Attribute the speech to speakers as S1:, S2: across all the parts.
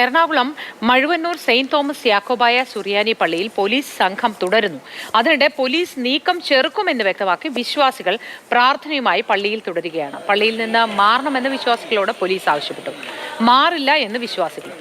S1: Ernakulam Mazhuvannoor Saint Thomas Yakobaya സുറിയാനി പള്ളിയിൽ police സംഘം തുടരുന്നു. അതിനിടെ പോലീസ് നീക്കം ചെറുക്കുമെന്ന് വ്യക്തമാക്കി വിശ്വാസികൾ പ്രാർത്ഥനയുമായി പള്ളിയിൽ തുടരുകയാണ്. പള്ളിയിൽ നിന്ന് മാറണമെന്ന് വിശ്വാസികളോട് പോലീസ് ആവശ്യപ്പെട്ടു. മാറില്ല എന്ന് വിശ്വാസികൾ.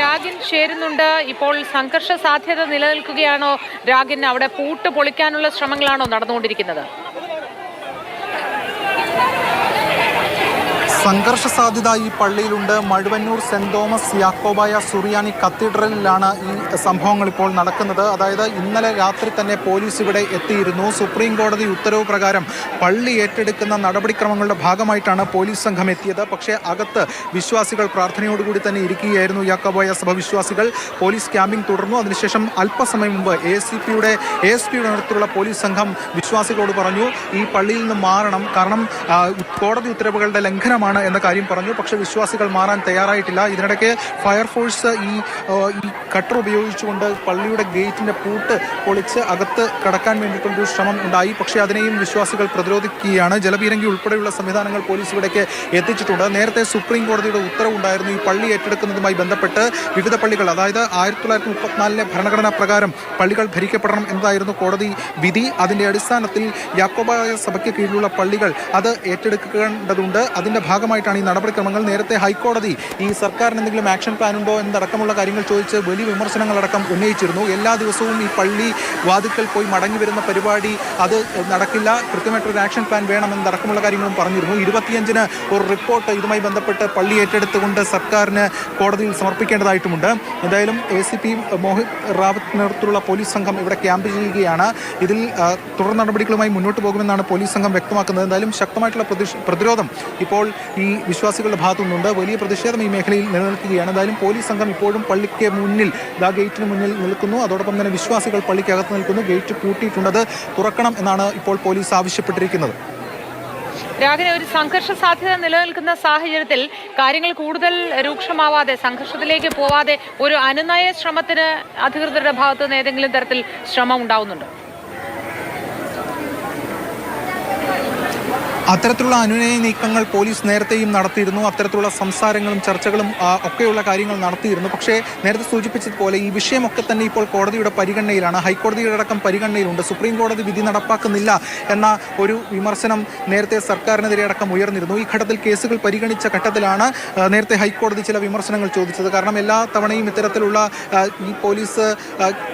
S1: രാഗിൻ ചേരുന്നുണ്ട്. ഇപ്പോൾ സംഘർഷ സാധ്യത നിലനിൽക്കുകയാണോ? രാഗിൻ, അവിടെ പൂട്ട് പൊളിക്കാനുള്ള ശ്രമങ്ങളാണോ നടന്നുകൊണ്ടിരിക്കുന്നത്?
S2: സംഘർഷ സാധ്യത ഈ പള്ളിയിലുണ്ട്. മഴുവന്നൂർ സെന്റ് തോമസ് യാക്കോബായ സുറിയാനി കത്തീഡ്രലിലാണ് ഈ സംഭവങ്ങൾ ഇപ്പോൾ നടക്കുന്നത്. അതായത് ഇന്നലെ രാത്രി തന്നെ പോലീസ് ഇവിടെ എത്തിയിരുന്നു. സുപ്രീം കോടതി ഉത്തരവ് പ്രകാരം പള്ളി ഏറ്റെടുക്കുന്ന നടപടിക്രമങ്ങളുടെ ഭാഗമായിട്ടാണ് പോലീസ് സംഘം എത്തിയത്. പക്ഷേ അകത്ത് വിശ്വാസികൾ പ്രാർത്ഥനയോടുകൂടി തന്നെ ഇരിക്കുകയായിരുന്നു. യാക്കോബായ സഭ വിശ്വാസികൾ. പോലീസ് ക്യാമ്പിംഗ് തുടർന്നു. അതിനുശേഷം അല്പസമയം മുമ്പ് എസ് പിയുടെ നേതൃത്വത്തിലുള്ള പോലീസ് സംഘം വിശ്വാസികളോട് പറഞ്ഞു ഈ പള്ളിയിൽ നിന്ന് മാറണം, കാരണം കോടതി ഉത്തരവുകളുടെ ലംഘനമാണ് എന്ന കാര്യം പറഞ്ഞു. പക്ഷേ വിശ്വാസികൾ മാറാൻ തയ്യാറായിട്ടില്ല. ഇതിനിടയ്ക്ക് ഫയർഫോഴ്സ് ഈ കട്ടർ ഉപയോഗിച്ചുകൊണ്ട് പള്ളിയുടെ ഗേറ്റിന്റെ പൂട്ട് പൊളിച്ച് അകത്ത് കടക്കാൻ വേണ്ടിയിട്ടുള്ളൊരു ശ്രമം ഉണ്ടായി. പക്ഷേ അതിനെയും വിശ്വാസികൾ പ്രതിരോധിക്കുകയാണ്. ജലപീരങ്കി ഉൾപ്പെടെയുള്ള സംവിധാനങ്ങൾ പോലീസ് ഇവിടേക്ക് എത്തിച്ചിട്ടുണ്ട്. നേരത്തെ സുപ്രീം കോടതിയുടെ ഉത്തരവുണ്ടായിരുന്നു ഈ പള്ളി ഏറ്റെടുക്കുന്നതുമായി ബന്ധപ്പെട്ട്. വിവിധ പള്ളികൾ, അതായത് 1934 ഭരണഘടനാ പ്രകാരം പള്ളികൾ ഭരിക്കപ്പെടണം എന്നതായിരുന്നു കോടതി വിധി. അതിന്റെ അടിസ്ഥാനത്തിൽ യാക്കോബായ സഭയ്ക്ക് കീഴിലുള്ള പള്ളികൾ അത് ഏറ്റെടുക്കേണ്ടതുണ്ട്. അതിന്റെ ഭാഗമായിട്ടാണ് ഈ നടപടിക്രമങ്ങൾ. നേരത്തെ ഹൈക്കോടതി ഈ സർക്കാരിന് എന്തെങ്കിലും ആക്ഷൻ പ്ലാൻ ഉണ്ടോ എന്നടക്കമുള്ള കാര്യങ്ങൾ ചോദിച്ച് വലിയ വിമർശനങ്ങളടക്കം ഉന്നയിച്ചിരുന്നു. എല്ലാ ദിവസവും ഈ പള്ളി വാതിക്കൽ പോയി മടങ്ങി വരുന്ന പരിപാടി അത് നടക്കില്ല, കൃത്യമായിട്ടൊരു ആക്ഷൻ പ്ലാൻ വേണമെന്നടക്കമുള്ള കാര്യങ്ങളും പറഞ്ഞിരുന്നു. 25-ന് ഒരു റിപ്പോർട്ട് ഇതുമായി ബന്ധപ്പെട്ട് പള്ളി ഏറ്റെടുത്തുകൊണ്ട് സർക്കാരിന് കോടതിയിൽ സമർപ്പിക്കേണ്ടതായിട്ടുമുണ്ട്. എന്തായാലും ACP മോഹിത് റാവത്ത് നേതൃത്വത്തിലുള്ള പോലീസ് സംഘം ഇവിടെ ക്യാമ്പ് ചെയ്യുകയാണ്. ഇതിൽ തുടർ നടപടികളുമായി മുന്നോട്ട് പോകുമെന്നാണ് പോലീസ് സംഘം വ്യക്തമാക്കുന്നത്. എന്തായാലും ശക്തമായിട്ടുള്ള പ്രതിരോധം ഇപ്പോൾ ഈ വിശ്വാസികളുടെ ഭാഗത്തു നിന്നുണ്ട്. വലിയ പ്രതിഷേധം ഈ മേഖലയിൽ നിലനിൽക്കുകയാണ്. എന്തായാലും പോലീസ് സംഘം ഇപ്പോഴും പള്ളിക്ക് മുന്നിൽ, ഗേറ്റിന് മുന്നിൽ നിൽക്കുന്നു. അതോടൊപ്പം തന്നെ വിശ്വാസികൾ പള്ളിക്കകത്ത് നിൽക്കുന്നു. ഗേറ്റ് പൂട്ടിയിട്ടുണ്ട്, അത് തുറക്കണം എന്നാണ് ഇപ്പോൾ പോലീസ് ആവശ്യപ്പെട്ടിരിക്കുന്നത്.
S1: രാഗിന്, ഒരു സംഘർഷ സാധ്യത നിലനിൽക്കുന്ന സാഹചര്യത്തിൽ കാര്യങ്ങൾ കൂടുതൽ രൂക്ഷമാവാതെ, സംഘർഷത്തിലേക്ക് പോവാതെ ഒരു അനുനയ ശ്രമത്തിന് അധികൃതരുടെ ഭാഗത്തു നിന്ന് ഏതെങ്കിലും തരത്തിൽ ശ്രമം ഉണ്ടാവുന്നുണ്ടോ?
S2: അത്തരത്തിലുള്ള അനുനയ നീക്കങ്ങൾ പോലീസ് നേരത്തെയും നടത്തിയിരുന്നു. അത്തരത്തിലുള്ള സംസാരങ്ങളും ചർച്ചകളും ഒക്കെയുള്ള കാര്യങ്ങൾ നടത്തിയിരുന്നു. പക്ഷേ നേരത്തെ സൂചിപ്പിച്ചതുപോലെ ഈ വിഷയമൊക്കെ തന്നെ ഇപ്പോൾ കോടതിയുടെ പരിഗണനയിലാണ്. ഹൈക്കോടതിയുടെ അടക്കം പരിഗണനയിലുണ്ട്. സുപ്രീം കോടതി വിധി നടപ്പാക്കുന്നില്ല എന്ന ഒരു വിമർശനം നേരത്തെ സർക്കാരിനെതിരെ അടക്കം ഉയർന്നിരുന്നു. ഈ ഘട്ടത്തിൽ കേസുകൾ പരിഗണിച്ച ഘട്ടത്തിലാണ് നേരത്തെ ഹൈക്കോടതി ചില വിമർശനങ്ങൾ ചോദിച്ചത്. കാരണം എല്ലാ തവണയും ഇത്തരത്തിലുള്ള ഈ പോലീസ്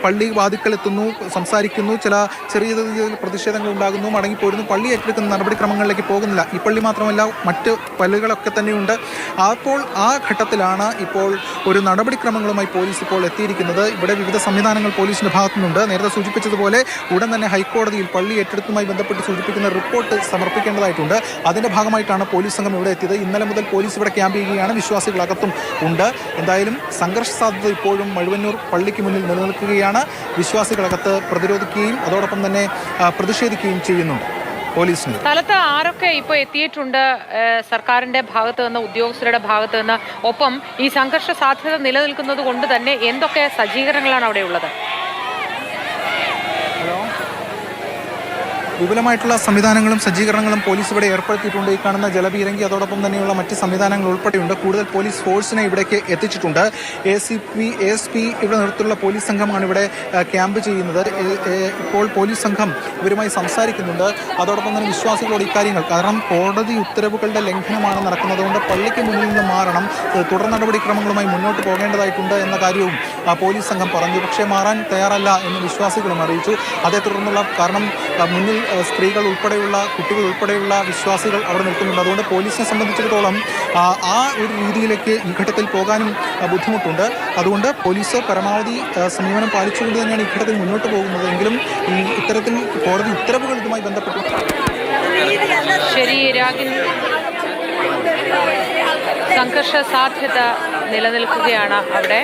S2: പള്ളി വാതിക്കലെത്തുന്നു, സംസാരിക്കുന്നു, ചില ചെറിയ രീതിയിൽ പ്രതിഷേധങ്ങൾ ഉണ്ടാകുന്നു, മടങ്ങിപ്പോരുന്നു, പള്ളി ഏറ്റെടുക്കുന്ന നടപടിക്രമങ്ങളിലേക്ക് പോകുന്നില്ല. ഈ പള്ളി മാത്രമല്ല മറ്റ് പള്ളികളൊക്കെ തന്നെയുണ്ട്. അപ്പോൾ ആ ഘട്ടത്തിലാണ് ഇപ്പോൾ ഒരു നടപടിക്രമങ്ങളുമായി പോലീസ് ഇപ്പോൾ എത്തിയിരിക്കുന്നത്. ഇവിടെ വിവിധ സംവിധാനങ്ങൾ പോലീസിന്റെ ഭാഗത്തുനിന്നുണ്ട്. നേരത്തെ സൂചിപ്പിച്ചതുപോലെ ഉടൻ തന്നെ ഹൈക്കോടതിയിൽ പള്ളി ഏറ്റെടുത്തുമായി ബന്ധപ്പെട്ട് സൂചിപ്പിക്കുന്ന റിപ്പോർട്ട് സമർപ്പിക്കേണ്ടതായിട്ടുണ്ട്. അതിന്റെ ഭാഗമായിട്ടാണ് പോലീസ് സംഘം ഇവിടെ എത്തിയത്. ഇന്നലെ മുതൽ പോലീസ് ഇവിടെ ക്യാമ്പ് ചെയ്യുകയാണ്. വിശ്വാസികളകത്തും ഉണ്ട്. എന്തായാലും സംഘർഷ സാധ്യത ഇപ്പോഴും മഴുവന്നൂർ പള്ളിക്ക് മുന്നിൽ നിലനിൽക്കുകയാണ്. വിശ്വാസികളകത്ത് പ്രതിരോധിക്കുകയും അതോടൊപ്പം തന്നെ പ്രതിഷേധിക്കുകയും ചെയ്യുന്നുണ്ട്.
S1: സ്ഥലത്ത് ആരൊക്കെ ഇപ്പോൾ എത്തിയിട്ടുണ്ട്? സർക്കാരിന്റെ ഭാഗത്ത് നിന്ന്, ഉദ്യോഗസ്ഥരുടെ ഭാഗത്ത് നിന്ന്, ഒപ്പം ഈ സംഘർഷ സാധ്യത നിലനിൽക്കുന്നത് കൊണ്ട് തന്നെ എന്തൊക്കെ സജ്ജീകരണങ്ങളാണ് അവിടെ ഉള്ളത്?
S2: വിപുലമായിട്ടുള്ള സംവിധാനങ്ങളും സജ്ജീകരണങ്ങളും പോലീസ് ഇവിടെ ഏർപ്പെടുത്തിയിട്ടുണ്ട്. ഈ കാണുന്ന ജലപീരങ്കി അതോടൊപ്പം തന്നെയുള്ള മറ്റ് സംവിധാനങ്ങൾ ഉൾപ്പെടെയുണ്ട്. കൂടുതൽ പോലീസ് ഫോഴ്സിനെ ഇവിടേക്ക് എത്തിച്ചിട്ടുണ്ട്. ASP ഇവിടെ നേതൃത്വത്തിലുള്ള പോലീസ് സംഘമാണ് ഇവിടെ ക്യാമ്പ് ചെയ്യുന്നത്. ഇപ്പോൾ പോലീസ് സംഘം ഇവരുമായി സംസാരിക്കുന്നുണ്ട്. അതോടൊപ്പം തന്നെ വിശ്വാസികളോട് ഇക്കാര്യങ്ങൾ, കാരണം കോടതി ഉത്തരവുകളുടെ ലംഘനമാണ് നടക്കുന്നതുകൊണ്ട് പള്ളിക്ക് മുന്നിൽ നിന്ന് മാറണം, തുടർ നടപടിക്രമങ്ങളുമായി മുന്നോട്ട് പോകേണ്ടതായിട്ടുണ്ട് എന്ന കാര്യവും പോലീസ് സംഘം പറഞ്ഞു. പക്ഷേ മാറാൻ തയ്യാറല്ല എന്ന് വിശ്വാസികളും അറിയിച്ചു. അതേ തുടർന്നുള്ള കാരണം മുന്നിൽ സ്ത്രീകൾ ഉൾപ്പെടെയുള്ള കുട്ടികൾ ഉൾപ്പെടെയുള്ള വിശ്വാസികൾ അവിടെ നിൽക്കുന്നുണ്ട്. അതുകൊണ്ട് പോലീസിനെ സംബന്ധിച്ചിടത്തോളം ആ ഒരു രീതിയിലേക്ക് ഈ ഘട്ടത്തിൽ പോകാനും ബുദ്ധിമുട്ടുണ്ട്. അതുകൊണ്ട് പോലീസ് പരമാവധി സമീപനം പാലിച്ചുകൊണ്ട് തന്നെയാണ് ഈ ഘട്ടത്തിൽ മുന്നോട്ട് പോകുന്നത്. എങ്കിലും ഈ ഇത്തരത്തിൽ കോടതി ഉത്തരവുകൾ ഇതുമായി ബന്ധപ്പെട്ടു.
S1: ശരി രാഗിൻ, സംഘർഷ സാധ്യത നിലനിൽക്കുകയാണ് അവിടെ.